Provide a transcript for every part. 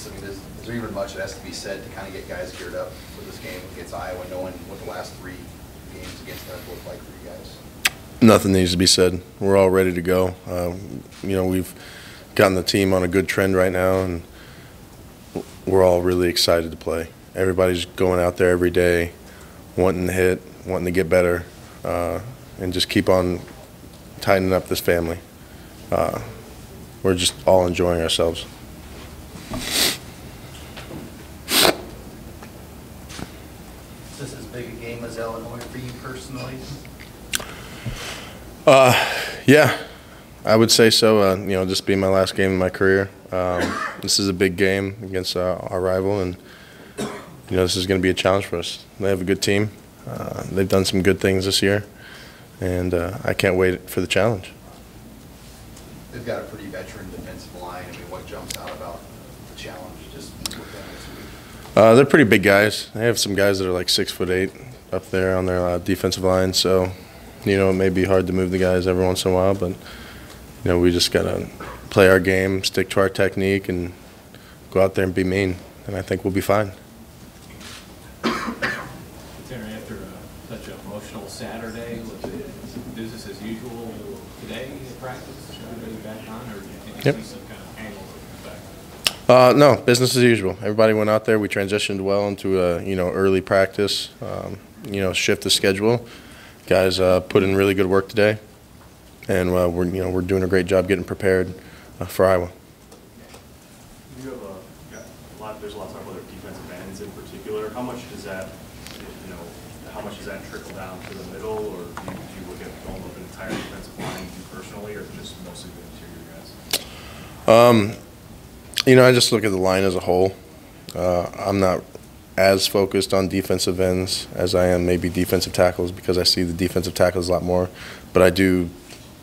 I mean, is there even much that has to be said to kind of get guys geared up for this game against Iowa, knowing what the last 3 games against them look like for you guys? Nothing needs to be said. We're all ready to go. You know, we've gotten the team on a good trend right now, and we're all really excited to play. Everybody's going out there every day, wanting to hit, wanting to get better, and just keep on tightening up this family. We're just all enjoying ourselves. Is this as big a game as Illinois for you personally? Yeah, I would say so. You know, this being my last game in my career, this is a big game against our rival, and you know, this is going to be a challenge for us. They have a good team. They've done some good things this year, and I can't wait for the challenge. They've got a pretty veteran defensive line. I mean, what jumps out about the challenge just with them this week? They're pretty big guys. They have some guys that are like 6'8" up there on their defensive line, so you know, it may be hard to move the guys every once in a while, but you know, we just got to play our game, stick to our technique, and go out there and be mean, and I think we'll be fine. After such an emotional Saturday, was it business as usual today in practice? Everybody back on, or do you think you see some kind of angle back? No, business as usual. Everybody went out there. We transitioned well into a early practice. You know, shift the schedule. Guys put in really good work today, and we're doing a great job getting prepared for Iowa. You have there's a lot of talk about their defensive ends in particular. How much does that, trickle down to the middle, or do you look at going up an entire defensive line you personally, or just mostly the interior guys? You know, I just look at the line as a whole. I'm not as focused on defensive ends as I am maybe defensive tackles, because I see the defensive tackles a lot more, but I do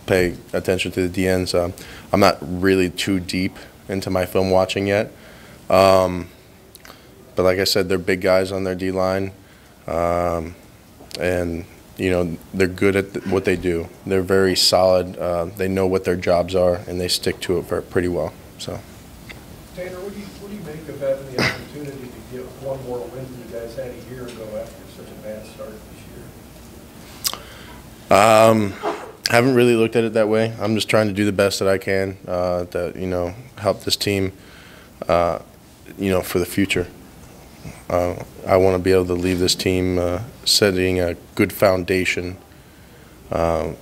pay attention to the D ends. I'm not really too deep into my film watching yet, but like I said, they're big guys on their D line, and you know, they're good at what they do. They're very solid. They know what their jobs are, and they stick to it pretty well. So. Tanner, what do you make of having the opportunity to get one more win than you guys had a year ago after such a bad start this year? Haven't really looked at it that way. I'm just trying to do the best that I can to help this team for the future. I want to be able to leave this team setting a good foundation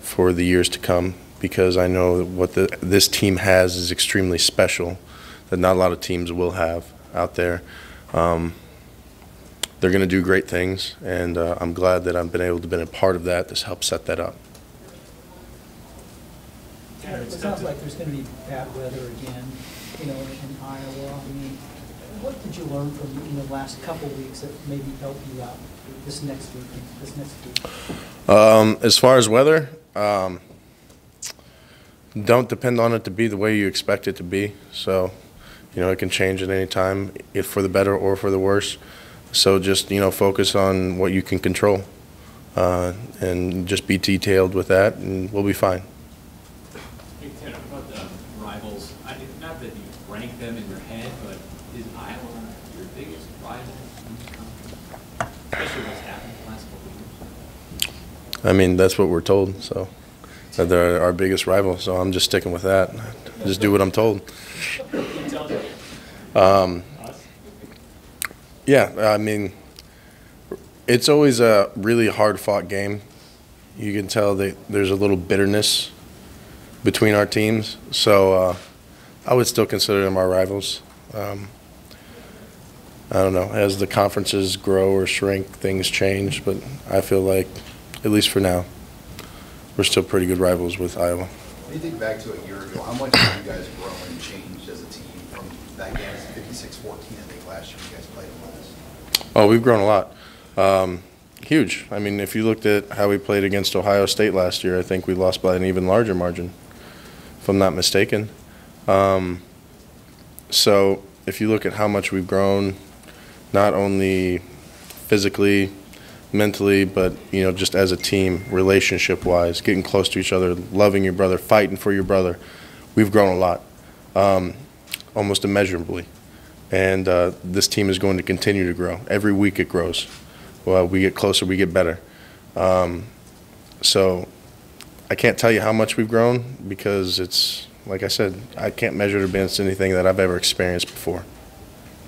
for the years to come, because I know what this team has is extremely special, that not a lot of teams will have out there. They're going to do great things, and I'm glad that I've been able to be a part of that to help set that up. It sounds like there's going to be bad weather again, in Iowa. I mean, what did you learn from the last couple of weeks that maybe help you out this next week? As far as weather, don't depend on it to be the way you expect it to be. So, it can change at any time, if for the better or for the worse. So just, focus on what you can control, and just be detailed with that, and we'll be fine. Hey, Tanner, about the rivals, not that you rank them in your head, but is Iowa your biggest rival in the country? Especially what's happened the last couple of years. I mean, that's what we're told, so that they're our biggest rival, so I'm just sticking with that. Just do what I'm told. Yeah, I mean, it's always a really hard-fought game. You can tell that there's a little bitterness between our teams, so I would still consider them our rivals. I don't know, as the conferences grow or shrink, things change, but I feel like, at least for now, we're still pretty good rivals with Iowa. When you think back to a year ago, how much have you guys grown and changed as a team from that game? 56-14, I think, last year you guys played them last. Oh, we've grown a lot. Huge. I mean, if you looked at how we played against Ohio State last year, I think we lost by an even larger margin, if I'm not mistaken. So if you look at how much we've grown, not only physically, mentally, but just as a team, relationship-wise, getting close to each other, loving your brother, fighting for your brother, we've grown a lot, almost immeasurably. and this team is going to continue to grow. Every week it grows. Well, we get closer, we get better. So I can't tell you how much we've grown because it's, like I said, I can't measure it against anything that I've ever experienced before.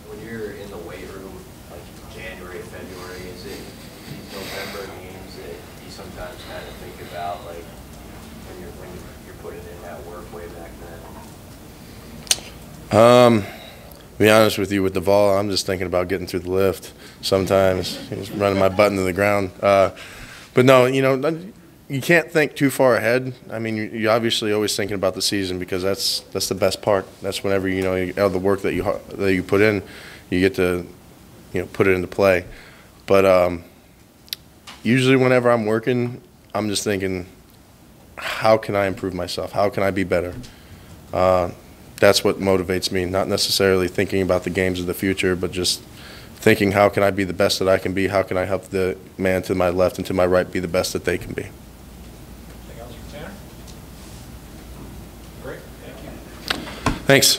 When you're in the weight room, like January, February, is it these November games that you sometimes kind of think about, like when you're putting in that work way back then? To be honest with you, with the vol, I'm just thinking about getting through the lift. Sometimes just running my butt into the ground. But no, you know, you can't think too far ahead. I mean, you're obviously always thinking about the season because that's the best part. That's whenever you know all the work that you put in, you get to put it into play. But usually, whenever I'm working, I'm just thinking, how can I improve myself? How can I be better? That's what motivates me. Not necessarily thinking about the games of the future, but just thinking, how can I be the best that I can be? How can I help the man to my left and to my right be the best that they can be? Anything else for Tanner? Great, thank you. Thanks.